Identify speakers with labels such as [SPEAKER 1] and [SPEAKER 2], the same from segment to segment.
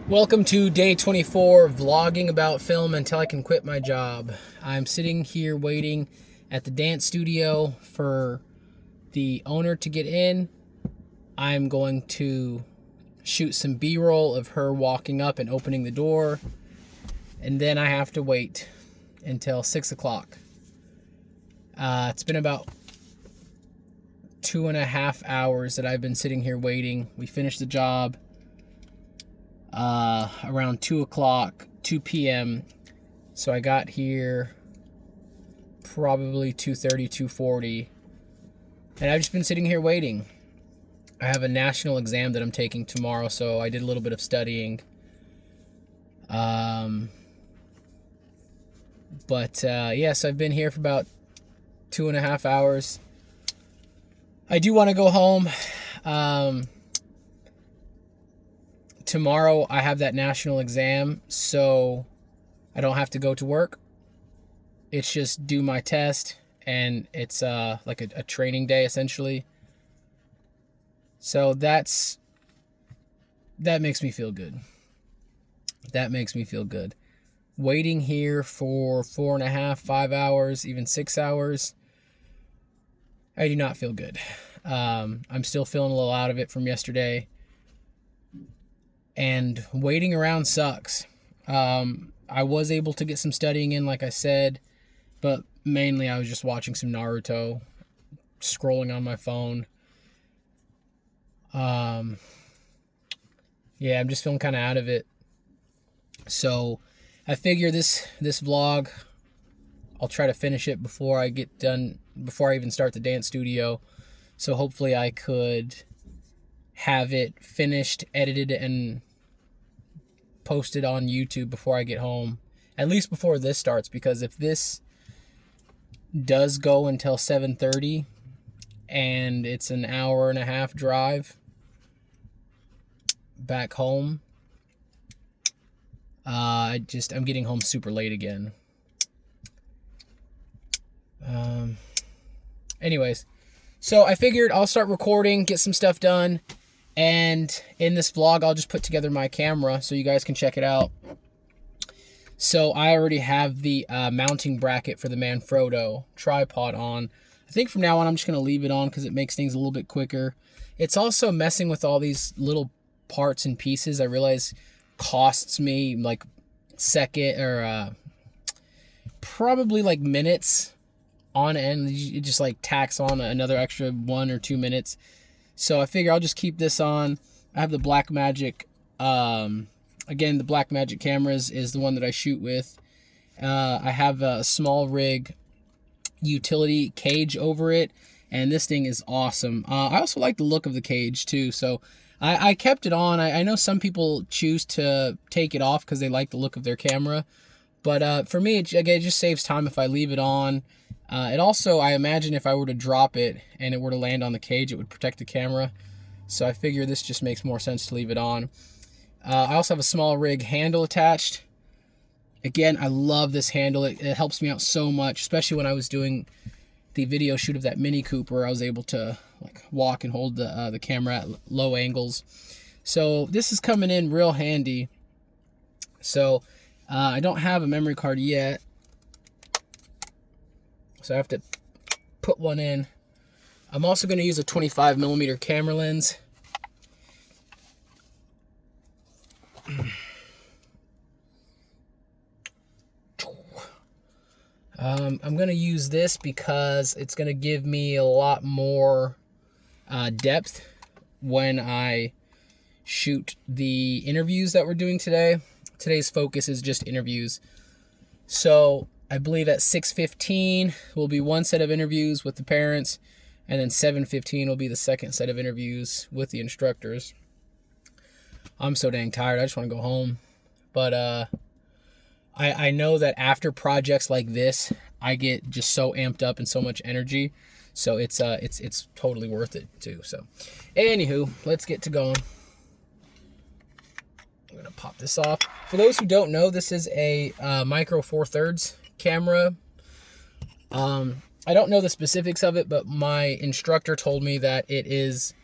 [SPEAKER 1] Welcome to day 24, vlogging about film until I can quit my job. I'm sitting here waiting at the dance studio for the owner to get in. I'm going to shoot some B-roll of her walking up and opening the door. And then I have to wait until 6 o'clock. It's been about 2.5 hours that I've been sitting here waiting. We finished the job around 2 p.m. So I got here probably 2:30, 2:40. And I've just been sitting here waiting. I have a national exam that I'm taking tomorrow, so I did a little bit of studying. Yes, I've been here for about 2.5 hours. I do want to go home. Tomorrow I have that national exam, so I don't have to go to work. It's just do my test, and it's like a training day essentially. So that makes me feel good. That makes me feel good. Waiting here for 4.5, 5 hours, even 6 hours, I do not feel good. I'm still feeling a little out of it from yesterday. And waiting around sucks. I was able to get some studying in, like I said, but mainly I was just watching some Naruto, scrolling on my phone. I'm just feeling kind of out of it. So I figure this vlog, I'll try to finish it before I get done, before I even start the dance studio. So hopefully I could have it finished, edited, and posted on YouTube before I get home, at least before this starts, because if this does go until 7:30 and it's an 1.5-hour drive back home, I'm getting home super late again. Anyways, so I figured I'll start recording, get some stuff done. And in this vlog, I'll just put together my camera so you guys can check it out. So I already have the mounting bracket for the Manfrotto tripod on. I think from now on, I'm just going to leave it on because it makes things a little bit quicker. It's also messing with all these little parts and pieces. I realize costs me like probably like minutes on end. It just like tacks on another extra 1 or 2 minutes. So I figure I'll just keep this on. I have the Blackmagic. Again, the Blackmagic cameras is the one that I shoot with. I have a small rig utility cage over it, and this thing is awesome. I also like the look of the cage too, so I kept it on. I know some people choose to take it off because they like the look of their camera, but for me, it just saves time if I leave it on. It also, I imagine if I were to drop it and it were to land on the cage, it would protect the camera. So I figure this just makes more sense to leave it on. I also have a small rig handle attached. Again, I love this handle. It helps me out so much, especially when I was doing the video shoot of that Mini Cooper. I was able to like walk and hold the camera at low angles. So this is coming in real handy. So I don't have a memory card yet, so I have to put one in. I'm also going to use a 25mm camera lens. I'm going to use this because it's going to give me a lot more depth when I shoot the interviews that we're doing today. Today's focus is just interviews. So I believe at 6:15 will be one set of interviews with the parents, and then 7:15 will be the second set of interviews with the instructors. I'm so dang tired. I just want to go home. But I know that after projects like this, I get just so amped up and so much energy. So it's totally worth it too. So anywho, let's get to going. I'm gonna pop this off. For those who don't know, this is a Micro Four Thirds camera. I don't know the specifics of it, but my instructor told me that it is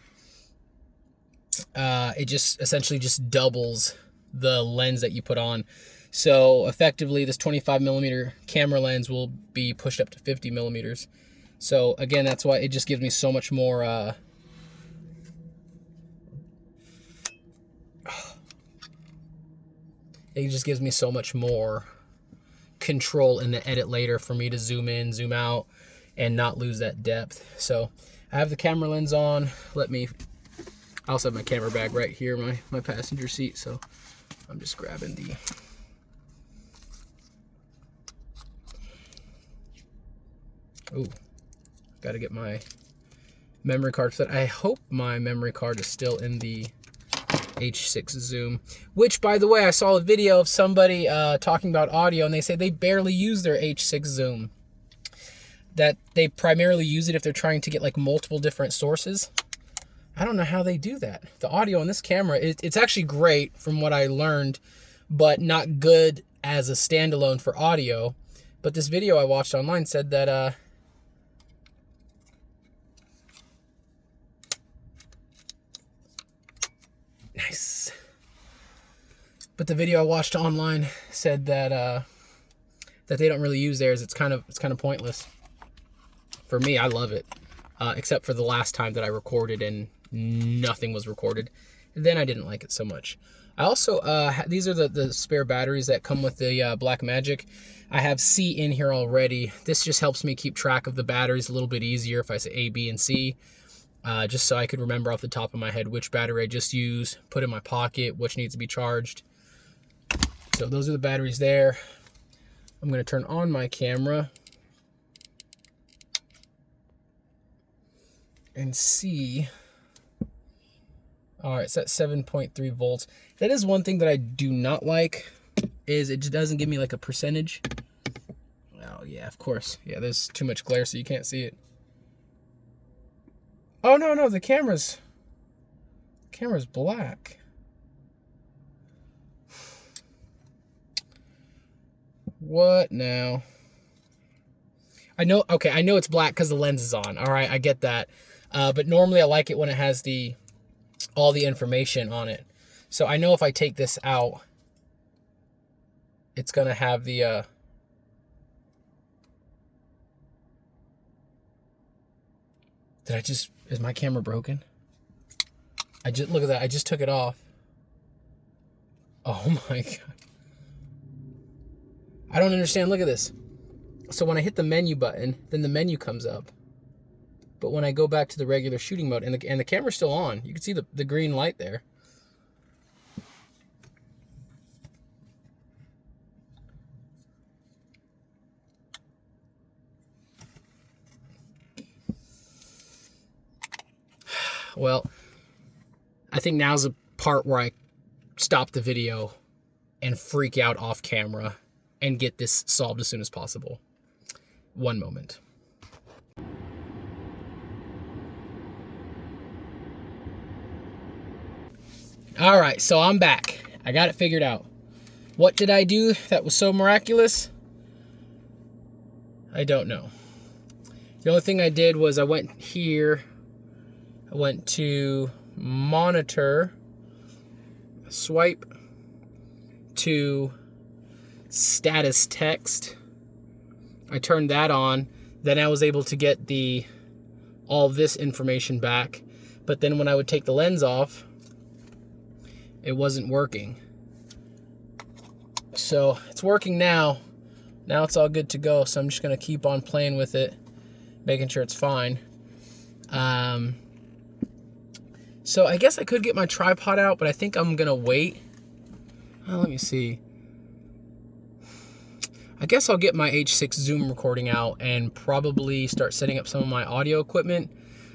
[SPEAKER 1] it just essentially just doubles the lens that you put on. So effectively, this 25mm camera lens will be pushed up to 50mm. So again, that's why it just gives me so much more it just gives me so much more control in the edit later for me to zoom in, zoom out, and not lose that depth. So I have the camera lens on. I also have my camera bag right here, my passenger seat. So I'm just grabbing the got to get my memory card set. I hope my memory card is still in the H6 zoom, which, by the way, I saw a video of somebody talking about audio, and they say they barely use their H6 zoom, that they primarily use it if they're trying to get like multiple different sources. I don't know how they do that. The audio on this camera, it's actually great from what I learned, but not good as a standalone for audio. But this video I watched online said that nice. But the video I watched online said that that they don't really use theirs. It's kind of pointless. For me, I love it, except for the last time that I recorded and nothing was recorded. Then I didn't like it so much. I also these are the spare batteries that come with the Blackmagic. I have C in here already. This just helps me keep track of the batteries a little bit easier if I say A, B, and C. Just so I could remember off the top of my head which battery I just used, put in my pocket, which needs to be charged. So those are the batteries there. I'm going to turn on my camera and see. All right, it's at 7.3 volts. That is one thing that I do not like, is it just doesn't give me like a percentage. Oh yeah, of course. Yeah, there's too much glare so you can't see it. Oh no, the camera's black. What now? I know it's black because the lens is on. All right, I get that. But normally I like it when it has all the information on it. So I know if I take this out, it's gonna have the is my camera broken? Look at that, I just took it off. Oh my God. I don't understand, look at this. So when I hit the menu button, then the menu comes up. But when I go back to the regular shooting mode, and the camera's still on, you can see the green light there. Well, I think now's the part where I stop the video and freak out off camera and get this solved as soon as possible. One moment. All right, so I'm back. I got it figured out. What did I do that was so miraculous? I don't know. The only thing I did was I went here. I went to monitor, swipe to status text. I turned that on. Then I was able to get all this information back. But then when I would take the lens off, it wasn't working. So it's working now. Now it's all good to go. So I'm just gonna keep on playing with it, making sure it's fine. So I guess I could get my tripod out, but I think I'm gonna wait. Let me see. I guess I'll get my H6 zoom recording out and probably start setting up some of my audio equipment.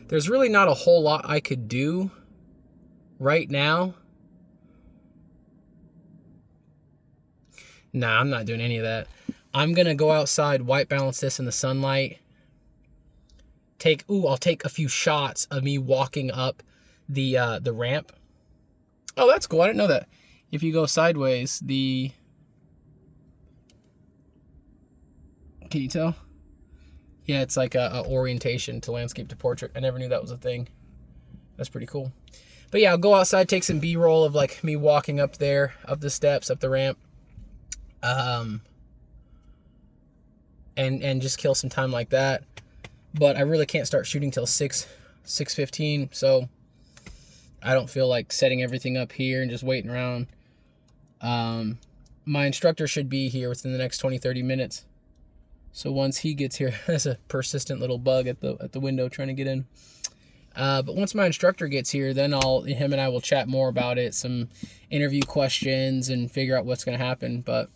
[SPEAKER 1] There's really not a whole lot I could do right now. Nah, I'm not doing any of that. I'm gonna go outside, white balance this in the sunlight. I'll take a few shots of me walking up the ramp. Oh, that's cool. I didn't know that. If you go sideways, can you tell? Yeah, it's like a orientation to landscape to portrait. I never knew that was a thing. That's pretty cool. But yeah, I'll go outside, take some B-roll of like me walking up there, up the steps, up the ramp. And just kill some time like that. But I really can't start shooting till 6:15, so I don't feel like setting everything up here and just waiting around. My instructor should be here within the next 20-30 minutes. So once he gets here, there's a persistent little bug at the window trying to get in. But once my instructor gets here, then him and I will chat more about it, some interview questions, and figure out what's going to happen. But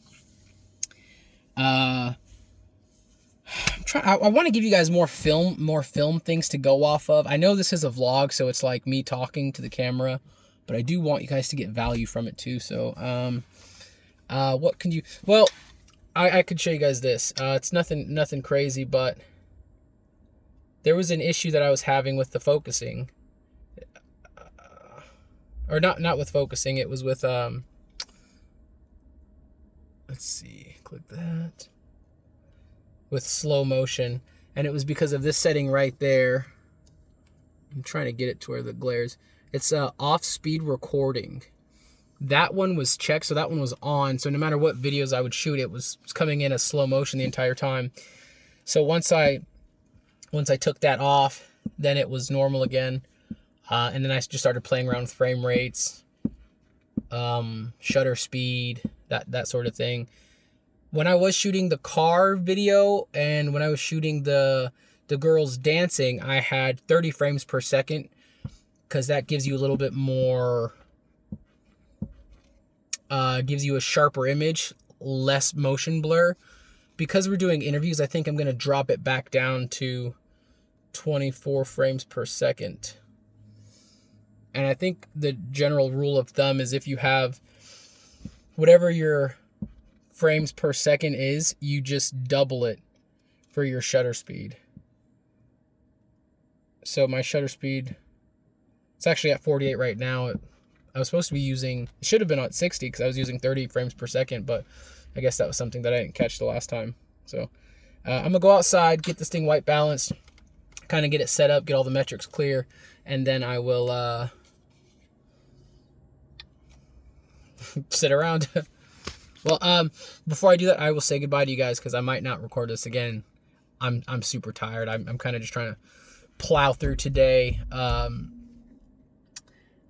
[SPEAKER 1] I want to give you guys more film things to go off of. I know this is a vlog, so it's like me talking to the camera, but I do want you guys to get value from it too. So, what can you? Well, I could show you guys this. It's nothing crazy, but there was an issue that I was having with the focusing, or not with focusing. It was with let's see, click that. With slow motion, and it was because of this setting right there. I'm trying to get it to where the glares. It's off speed recording. That one was checked, so that one was on. So no matter what videos I would shoot, it was coming in as slow motion the entire time. So once I took that off, then it was normal again, and then I just started playing around with frame rates, shutter speed, that sort of thing. When I was shooting the car video and when I was shooting the girls dancing, I had 30 frames per second because that gives you a little bit more, gives you a sharper image, less motion blur. Because we're doing interviews, I think I'm going to drop it back down to 24 frames per second. And I think the general rule of thumb is if you have whatever your frames per second is, you just double it for your shutter speed. So my shutter speed, it's actually at 48 right now. I was supposed to be using, it should have been at 60 because I was using 30 frames per second, but I guess that was something that I didn't catch the last time. So I'm gonna go outside, get this thing white balanced, kind of get it set up, get all the metrics clear, and then I will sit around. Well, before I do that, I will say goodbye to you guys because I might not record this again. I'm super tired. I'm kind of just trying to plow through today.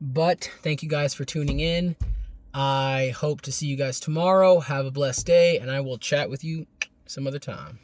[SPEAKER 1] But thank you guys for tuning in. I hope to see you guys tomorrow. Have a blessed day, and I will chat with you some other time.